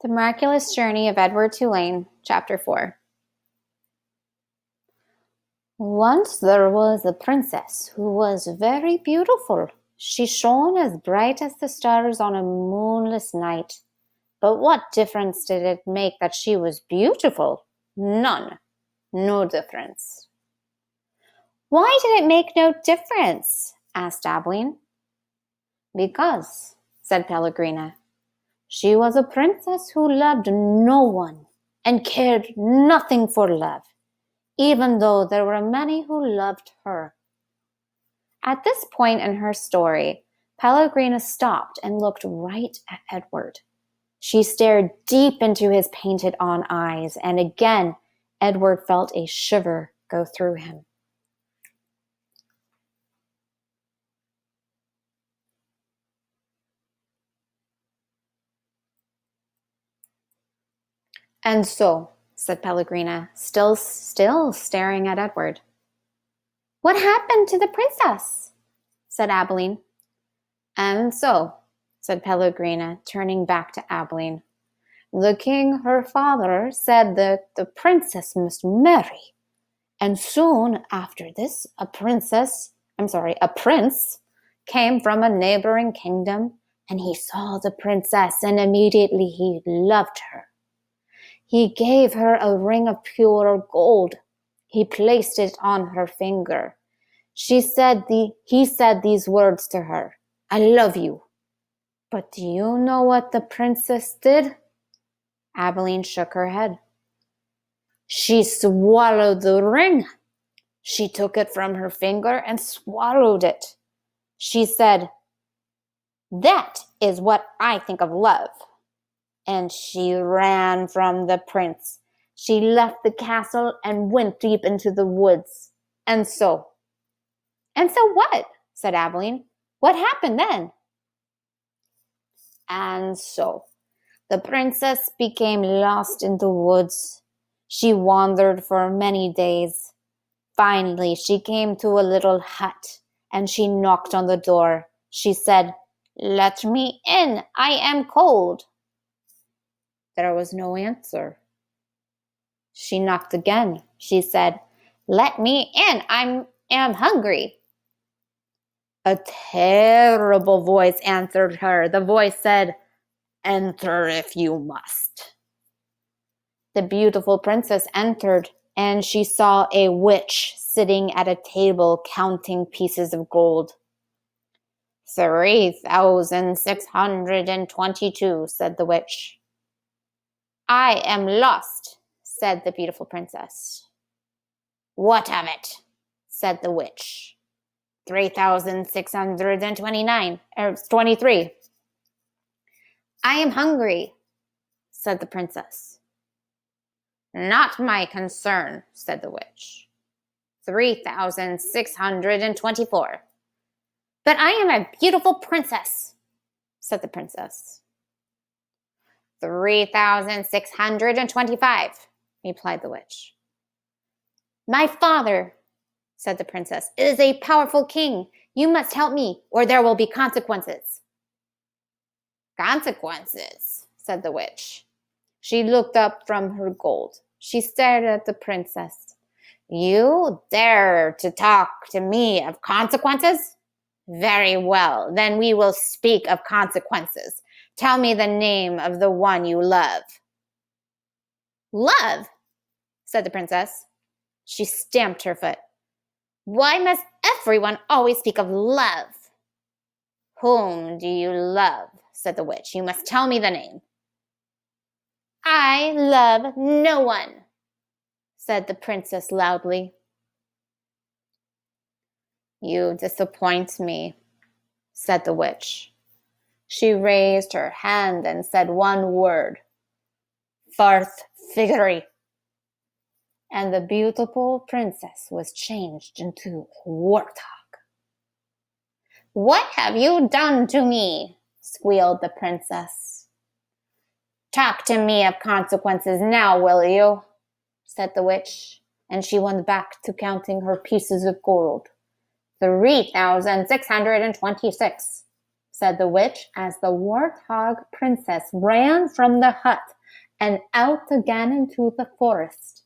The Miraculous Journey of Edward Tulane, Chapter 4. Once there was a princess who was very beautiful. She shone as bright as the stars on a moonless night. But what difference did it make that she was beautiful? None. No difference. Why did it make no difference? Asked Abilene. Because, said Pellegrina, she was a princess who loved no one and cared nothing for love, even though there were many who loved her. At this point in her story, Pellegrina stopped and looked right at Edward. She stared deep into his painted-on eyes, and again Edward felt a shiver go through him. And so, said Pellegrina, still staring at Edward. What happened to the princess? Said Abilene. And so, said Pellegrina, turning back to Abilene, the king, her father, said that the princess must marry. And soon after this, a prince came from a neighboring kingdom, and he saw the princess, and immediately he loved her. He gave her a ring of pure gold. He placed it on her finger. He said these words to her, I love you. But do you know what the princess did? Abilene shook her head. She swallowed the ring. She took it from her finger and swallowed it. She said, that is what I think of love. And she ran from the prince. She left the castle and went deep into the woods. And so what? Said Abilene. What happened then? And so the princess became lost in the woods. She wandered for many days. Finally, she came to a little hut, and she knocked on the door. She said, Let me in. I am cold. There was no answer. She knocked again. She said, Let me in. I am hungry. A terrible voice answered her. The voice said, Enter if you must. The beautiful princess entered, and she saw a witch sitting at a table counting pieces of gold. 3,622, said the witch. I am lost, said the beautiful princess. What of it? Said the witch. 3,623. I am hungry, said the princess. Not my concern, said the witch. 3,624. But I am a beautiful princess, said the princess. 3,625, replied the witch. My father, said the princess, is a powerful king. You must help me, or there will be consequences. Consequences, said the witch. She looked up from her gold. She stared at the princess. You dare to talk to me of consequences? Very well, then we will speak of consequences. Tell me the name of the one you love. Love, said the princess. She stamped her foot. Why must everyone always speak of love? Whom do you love? Said the witch. You must tell me the name. I love no one, said the princess loudly. You disappoint me, said the witch. She raised her hand and said one word, Farthfiggery. And the beautiful princess was changed into a warthog. What have you done to me? Squealed the princess. Talk to me of consequences now, will you? Said the witch, and she went back to counting her pieces of gold. 3,626, said the witch as the warthog princess ran from the hut and out again into the forest.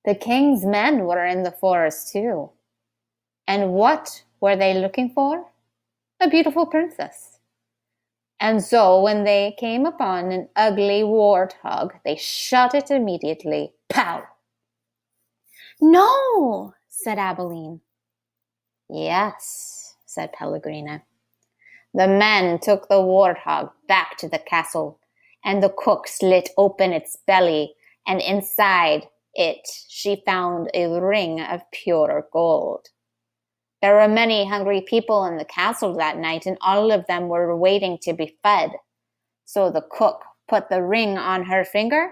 The king's men were in the forest too. And what were they looking for? A beautiful princess. And so when they came upon an ugly warthog, they shot it immediately. Pow! No, said Abilene. Yes, said Pellegrina. The men took the warthog back to the castle, and the cook slit open its belly, and inside it she found a ring of pure gold. There were many hungry people in the castle that night, and all of them were waiting to be fed. So the cook put the ring on her finger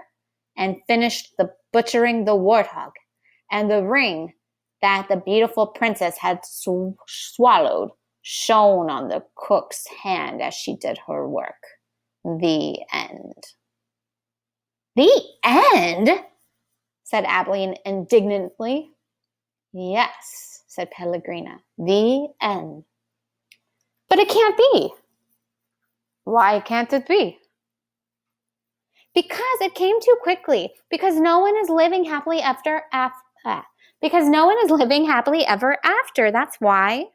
and finished butchering the warthog, and the ring that the beautiful princess had swallowed shone on the cook's hand as she did her work. The end. The end? Said Abilene indignantly. Yes, said Pellegrina. The end. But it can't be. Why can't it be? Because it came too quickly. Because no one is living happily ever after. Because no one is living happily ever after. That's why.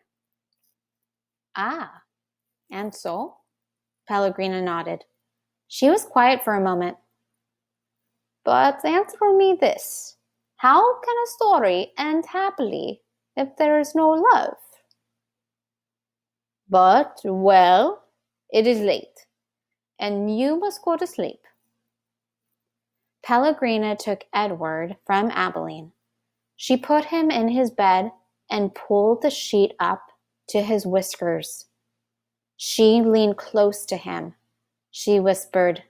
Ah, and so? Pellegrina nodded. She was quiet for a moment. But answer me this. How can a story end happily if there is no love? But, well, it is late, and you must go to sleep. Pellegrina took Edward from Abilene. She put him in his bed and pulled the sheet up to his whiskers. She leaned close to him. She whispered,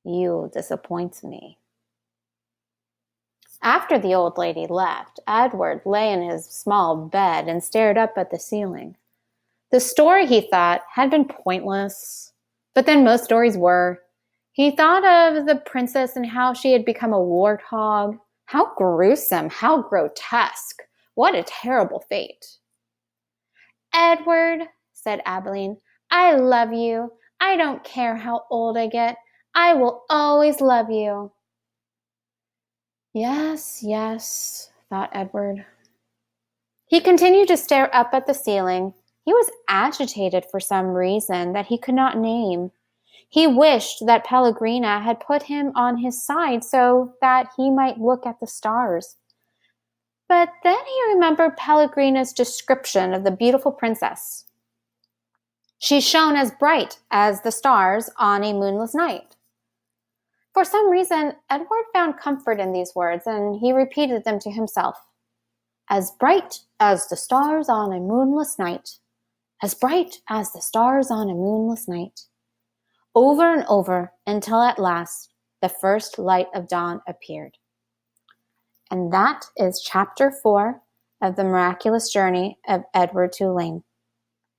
"You disappoint me." After the old lady left, Edward lay in his small bed and stared up at the ceiling. The story, he thought, had been pointless, but then most stories were. He thought of the princess and how she had become a warthog. How gruesome, how grotesque. What a terrible fate. Edward, said Abilene, I love you. I don't care how old I get. I will always love you. Yes, yes, thought Edward. He continued to stare up at the ceiling. He was agitated for some reason that he could not name. He wished that Pellegrina had put him on his side so that he might look at the stars. But then he remembered Pellegrina's description of the beautiful princess. She shone as bright as the stars on a moonless night. For some reason, Edward found comfort in these words, and he repeated them to himself. As bright as the stars on a moonless night. As bright as the stars on a moonless night. Over and over until at last the first light of dawn appeared. And that is chapter 4 of The Miraculous Journey of Edward Tulane.